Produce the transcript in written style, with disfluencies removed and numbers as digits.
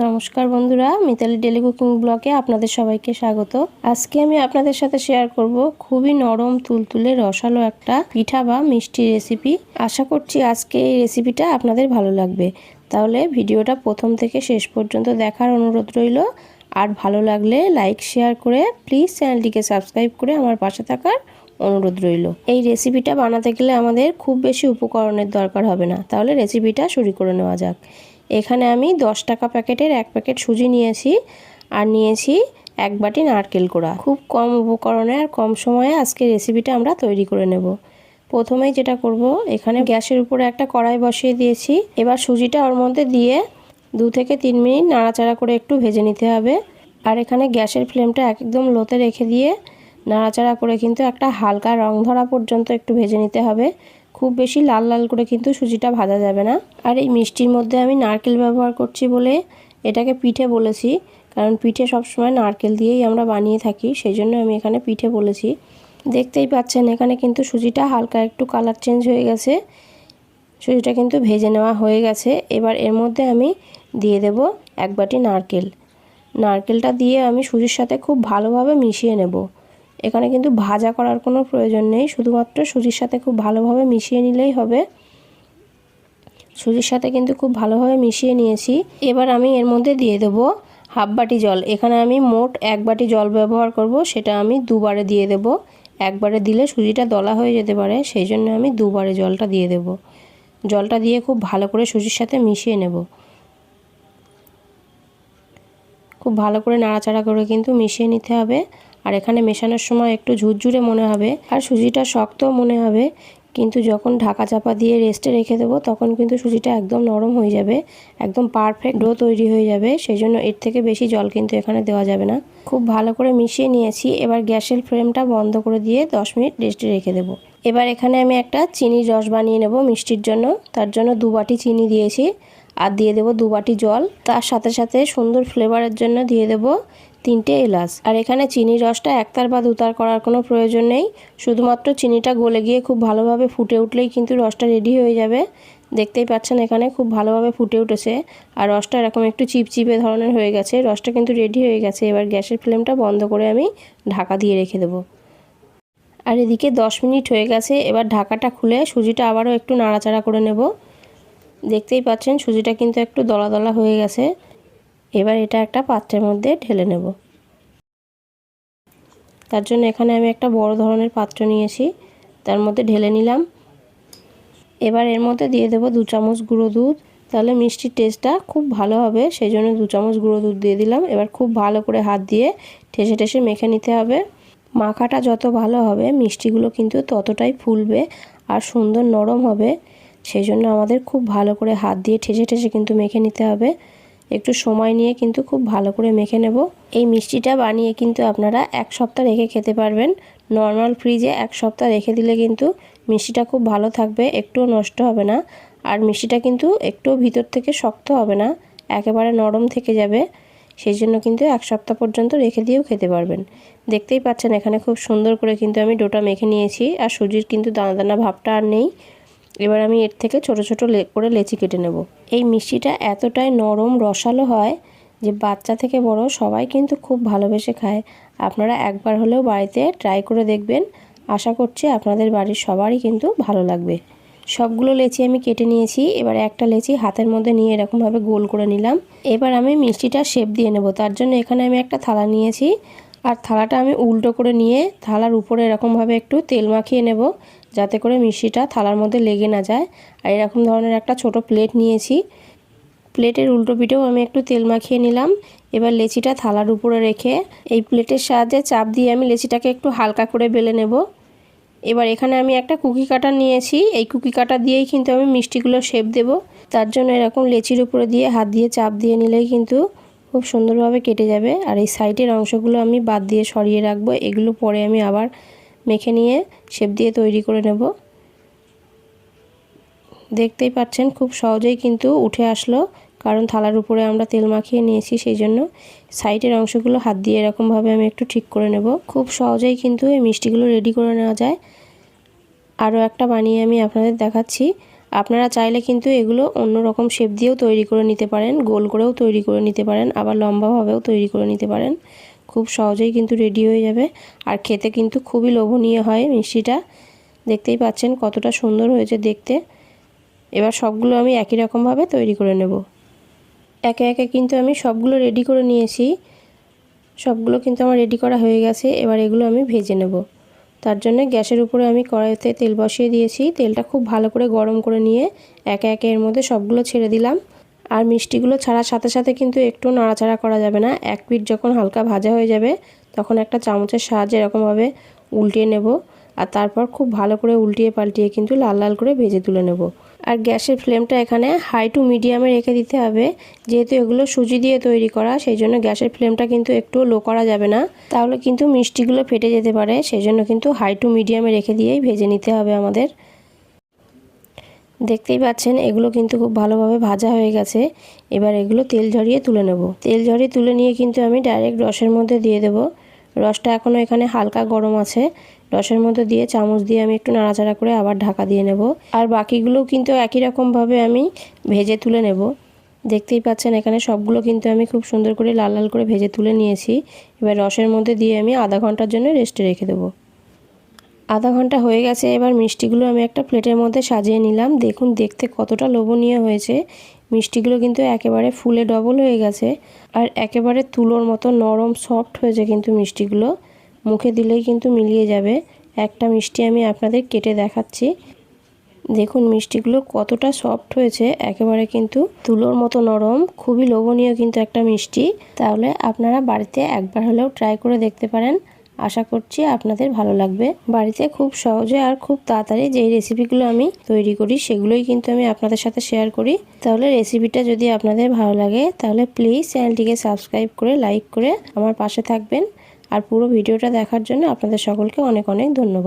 নমস্কার বন্ধুরা, Mitali daily cooking ব্লগে আপনাদের সবাইকে স্বাগত। আজকে আমি আপনাদের সাথে শেয়ার করব খুবই নরম তুলতুলে রসালো একটা পিঠা বা মিষ্টি রেসিপি। আশা করছি আজকে এই রেসিপিটা আপনাদের ভালো লাগবে। তাহলে ভিডিওটা প্রথম থেকে শেষ পর্যন্ত দেখার অনুরোধ রইল। আর ভালো লাগলে লাইক শেয়ার করে প্লিজ চ্যানেলটিকে সাবস্ক্রাইব করে আমার পাশে থাকার অনুরোধ রইল। এই রেসিপিটা বানাতে গেলে আমাদের খুব বেশি উপকরণের দরকার হবে না। তাহলে রেসিপিটা শুরু করে নেওয়া যাক। এখানে আমি 10 টাকা প্যাকেটের 1 প্যাকেট সুজি নিয়েছি আর নিয়েছি 1 বাটি নারকেল কোড়া। খুব কম উপকরণে আর কম সময়ে আজকে রেসিপিটা আমরা তৈরি করে নেব। প্রথমেই যেটা করব, এখানে গ্যাসের উপরে একটা কড়াই বসিয়ে দিয়েছি। এবার সুজিটা ওর মধ্যে দিয়ে 2 থেকে 3 মিনিট নাড়াচাড়া করে একটু ভেজে নিতে হবে। আর এখানে গ্যাসের ফ্লেমটা একদম লোতে রেখে দিয়ে নাড়াচাড়া করে কিন্তু একটা হালকা রং ধরা পর্যন্ত একটু ভেজে নিতে হবে। খুব বেশি লাল লাল করে কিন্তু সুজিটা ভাজা যাবে না। আর এই মিষ্টির মধ্যে আমি নারকেল ব্যবহার করছি বলে এটাকে পিঠে বলেছি, কারণ পিঠে সবসময় নারকেল দিয়েই আমরা বানিয়ে থাকি, সেই জন্য আমি এখানে পিঠে বলেছি। দেখতেই পাচ্ছেন এখানে কিন্তু সুজিটা হালকা একটু কালার চেঞ্জ হয়ে গেছে। সুজিটা কিন্তু ভেজে নেওয়া হয়ে গেছে। এবার এর মধ্যে আমি দিয়ে দেব 1 বাটি নারকেল। নারকেলটা দিয়ে আমি সুজির সাথে খুব ভালোভাবে মিশিয়ে নেব। এখানে কিন্তু ভাজা করার কোনো প্রয়োজন নেই, শুধুমাত্র সুজির সাথে খুব ভালোভাবে মিশিয়ে নিলেই হবে। সুজির সাথে কিন্তু খুব ভালোভাবে মিশিয়ে নিয়েছি। এবার আমি এর মধ্যে দিয়ে দেব 1/2 বাটি জল। এখানে আমি মোট 1 বাটি জল ব্যবহার করব, সেটা আমি দুবারে দিয়ে দেব। একবারে দিলে সুজিটা দলা হয়ে যেতে পারে, সেই জন্য আমি দুবারে জলটা দিয়ে দেব। জলটা দিয়ে খুব ভালো করে সুজির সাথে মিশিয়ে নেব। খুব ভালো করে নাড়াচাড়া করে কিন্তু মিশিয়ে নিতে হবে। আর এখানে মেশানোর সময় একটু ঝুরঝুরে মনে হবে আর সুজিটা শক্ত মনে হবে, কিন্তু যখন ঢাকা চাপা দিয়ে রেস্টে রেখে দেবো তখন কিন্তু সুজিটা একদম নরম হয়ে যাবে, একদম পারফেক্ট ডো তৈরি হয়ে যাবে। সেই জন্য এর থেকে বেশি জল কিন্তু এখানে দেওয়া যাবে না। খুব ভালো করে মিশিয়ে নিয়েছি। এবার গ্যাসের ফ্লেমটা বন্ধ করে দিয়ে 10 মিনিট রেস্টে রেখে দেবো। এবার এখানে আমি একটা চিনির রস বানিয়ে নেব মিষ্টির জন্য। তার জন্য 2 বাটি চিনি দিয়েছি আর দিয়ে দেব 2 বাটি জল। তার সাথে সাথে সুন্দর ফ্লেভারের জন্য দিয়ে দেব 3টে এলাচ। আর এখানে চিনির রসটা একতার বা দুতার করার কোনো প্রয়োজন নেই, শুধুমাত্র চিনিটা গলে গিয়ে খুব ভালোভাবে ফুটে উঠলেই কিন্তু রসটা রেডি হয়ে যাবে। দেখতেই পাচ্ছেন এখানে খুব ভালোভাবে ফুটে উঠেছে আর রসটা এরকম একটু চিপচিপে ধরনের হয়ে গেছে। রসটা কিন্তু রেডি হয়ে গেছে। এবার গ্যাসের ফ্লেমটা বন্ধ করে আমি ঢাকা দিয়ে রেখে দেবো। আর এদিকে 10 মিনিট হয়ে গেছে। এবার ঢাকাটা খুলে সুজিটা আবারও একটু নাড়াচাড়া করে নেব। দেখতেই পাচ্ছেন সুজিটা কিন্তু একটু দলা দলা হয়ে গেছে। এবার এটা একটা পাত্রের মধ্যে ঢেলে নেব। তার জন্য এখানে আমি একটা বড় ধরনের পাত্র নিয়েছি, তার মধ্যে ঢেলে নিলাম। এবার এর মধ্যে দিয়ে দেব 2 চামচ গুঁড়ো দুধ, তাহলে মিষ্টির টেস্টটা খুব ভালো হবে, সেই জন্য 2 চামচ গুঁড়ো দুধ দিয়ে দিলাম। এবার খুব ভালো করে হাত দিয়ে ঠেসে ঠেসে মেখে নিতে হবে। মাখাটা যত ভালো হবে মিষ্টিগুলো কিন্তু ততটাই ফুলবে আর সুন্দর নরম হবে, সেই জন্য আমাদের খুব ভালো করে হাত দিয়ে ঠেসে ঠেসে কিন্তু মেখে নিতে হবে। একটু সময় নিয়ে কিন্তু খুব ভালো করে মেখে নেব। এই মিষ্টিটা বানিয়ে কিন্তু আপনারা 1 সপ্তাহ রেখে খেতে পারবেন। নর্মাল ফ্রিজে 1 সপ্তাহ রেখে দিলে কিন্তু মিষ্টিটা খুব ভালো থাকবে, একটুও নষ্ট হবে না। আর মিষ্টিটা কিন্তু একটুও ভিতর থেকে শক্ত হবে না, একেবারে নরম থেকে যাবে। সেই জন্য কিন্তু 1 সপ্তাহ পর্যন্ত রেখে দিয়েও খেতে পারবেন। দেখতেই পাচ্ছেন এখানে খুব সুন্দর করে কিন্তু আমি ডোটা মেখে নিয়েছি আর সুজির কিন্তু দানা দানা ভাবটা আর নেই। এবার আমি এর থেকে ছোট ছোট করে লেচি কেটে নেব। এই মিষ্টিটা এতটাই নরম রসালো হয় যে বাচ্চা থেকে বড় সবাই কিন্তু খুব ভালোবেসে খায়। আপনারা একবার হলেও বাড়িতে ট্রাই করে দেখবেন। আশা করছি আপনাদের বাড়ির সবারই কিন্তু ভালো লাগবে। সবগুলো লেচি আমি কেটে নিয়েছি। এবার একটা লেচি হাতের মধ্যে নিয়ে এরকমভাবে গোল করে নিলাম। এবার আমি মিষ্টিটা শেপ দিয়ে নেব। তার জন্য এখানে আমি একটা থালা নিয়েছি আর থালাটা আমি উল্টো করে নিয়ে থালার উপরে এরকমভাবে একটু তেল মাখিয়ে নেব, যাতে করে মিষ্টিটা থালার মধ্যে লেগে না যায়। আর এরকম ধরনের একটা ছোট প্লেট নিয়েছি, প্লেটের উল্টো পিঠেও আমি একটু তেল মাখিয়ে নিলাম। এবার লেচিটা থালার উপরে রেখে এই প্লেটের সাহায্যে চাপ দিয়ে আমি লেচিটাকে একটু হালকা করে বেলে নেব। এবার এখানে আমি একটা কুকি কাটার নিয়েছি, এই কুকি কাটার দিয়েই কিন্তু আমি মিষ্টিগুলো শেপ দেব। তার জন্য এরকম লেচির উপরে দিয়ে হাত দিয়ে চাপ দিয়ে নিলেই কিন্তু খুব সুন্দরভাবে কেটে যাবে। আর এই সাইডের অংশগুলো আমি বাদ দিয়ে সরিয়ে রাখবো, এগুলো পরে আমি আবার মেখে নিয়ে শেপ দিয়ে তৈরি করে নেব। দেখতেই পাচ্ছেন খুব সহজেই কিন্তু উঠে আসলো, কারণ থালার উপরে আমরা তেল মাখিয়ে নিয়েছি, সেই জন্য সাইডের অংশগুলো হাত দিয়ে এরকমভাবে আমি একটু ঠিক করে নেব। খুব সহজেই কিন্তু এই মিষ্টিগুলো রেডি করে নেওয়া যায়। আরও একটা বানিয়ে আমি আপনাদের দেখাচ্ছি। আপনারা চাইলে কিন্তু এগুলো অন্য রকম শেপ দিয়েও তৈরি করে নিতে পারেন, গোল করেও তৈরি করে নিতে পারেন, আবার লম্বাভাবেও তৈরি করে নিতে পারেন। খুব সহজেই কিন্তু রেডি হয়ে যাবে। আর খেতে কিন্তু খুবই লোভনীয় হয় মিষ্টিটা। দেখতেই পাচ্ছেন কতটা সুন্দর হয়েছে দেখতে। এবার সবগুলো আমি একই রকমভাবে তৈরি করে নেব। একে একে কিন্তু আমি সবগুলো রেডি করে নিয়েছি। সবগুলো কিন্তু আমার রেডি করা হয়ে গেছে। এবার এগুলো আমি ভেজে নেব। তার জন্য গ্যাসের উপরে আমি কড়াইতে তেল বসিয়ে দিয়েছি। তেলটা খুব ভালো করে গরম করে নিয়ে একে একে এর মধ্যে সবগুলো ছেড়ে দিলাম। আর মিষ্টিগুলো ছাড়ার সাথে সাথে কিন্তু একটু নাড়াচাড়া করা যাবে না। এক পিঠ যখন হালকা ভাজা হয়ে যাবে তখন একটা চামচের সাহায্যে এরকমভাবে উল্টিয়ে নেব। আর তারপর খুব ভালো করে উল্টিয়ে পাল্টিয়ে কিন্তু লাল লাল করে ভেজে তুলে নেব। আর গ্যাসের ফ্লেমটা এখানে হাই টু মিডিয়ামে রেখে দিতে হবে। যেহেতু এগুলো সুজি দিয়ে তৈরি করা, সেই জন্য গ্যাসের ফ্লেমটা কিন্তু একটু লো করা যাবে না, তাহলে কিন্তু মিষ্টিগুলো ফেটে যেতে পারে। সেই জন্য কিন্তু হাই টু মিডিয়ামে রেখে দিয়েই ভেজে নিতে হবে আমাদের। দেখতেই পাচ্ছেন এগুলো কিন্তু খুব ভালোভাবে ভাজা হয়ে গেছে। এবার এগুলো তেল ঝরিয়ে তুলে নেব। তেল ঝরিয়ে তুলে নিয়ে কিন্তু আমি ডাইরেক্ট রসের মধ্যে দিয়ে দেব। রসটা এখনও এখানে হালকা গরম আছে। রসের মধ্যে দিয়ে চামচ দিয়ে আমি একটু নাড়াচাড়া করে আবার ঢাকা দিয়ে নেব। আর বাকিগুলোও কিন্তু একই রকমভাবে আমি ভেজে তুলে নেব। দেখতেই পাচ্ছেন এখানে সবগুলো কিন্তু আমি খুব সুন্দর করে লাল লাল করে ভেজে তুলে নিয়েছি। এবার রসের মধ্যে দিয়ে আমি আধা ঘন্টার জন্য রেস্টে রেখে দেবো। আধা ঘন্টা হয়ে গেছে। এবার মিষ্টিগুলো আমি একটা প্লেটের মধ্যে সাজিয়ে নিলাম। দেখুন দেখতে কতটা লোভনীয় হয়েছে। মিষ্টিগুলো কিন্তু একেবারে ফুলে ডবল হয়ে গেছে। আর একেবারে তুলোর মতো নরম সফট হয়েছে কিন্তু মিষ্টিগুলো। মুখে দিলেই কিন্তু মিলিয়ে যাবে। একটা মিষ্টি আমি আপনাদের কেটে দেখাচ্ছি। দেখুন মিষ্টিগুলো কতটা সফট হয়েছে, একেবারে কিন্তু তুলোর মতো নরম। খুবই লোভনীয় কিন্তু একটা মিষ্টি। তাহলে আপনারা বাড়িতে একবার হলেও ট্রাই করে দেখতে পারেন। আশা করছি আপনাদের ভালো লাগবে। বাড়িতে খুব সহজে আর খুব তাড়াতাড়ি যেই রেসিপিগুলো আমি তৈরি করি সেগুলোই কিন্তু আমি আপনাদের সাথে শেয়ার করি। তাহলে রেসিপিটা যদি আপনাদের ভালো লাগে তাহলে প্লিজ চ্যানেলটিকে সাবস্ক্রাইব করে লাইক করে আমার পাশে থাকবেন। আর পুরো ভিডিওটা দেখার জন্য আপনাদের সকলকে অনেক অনেক ধন্যবাদ।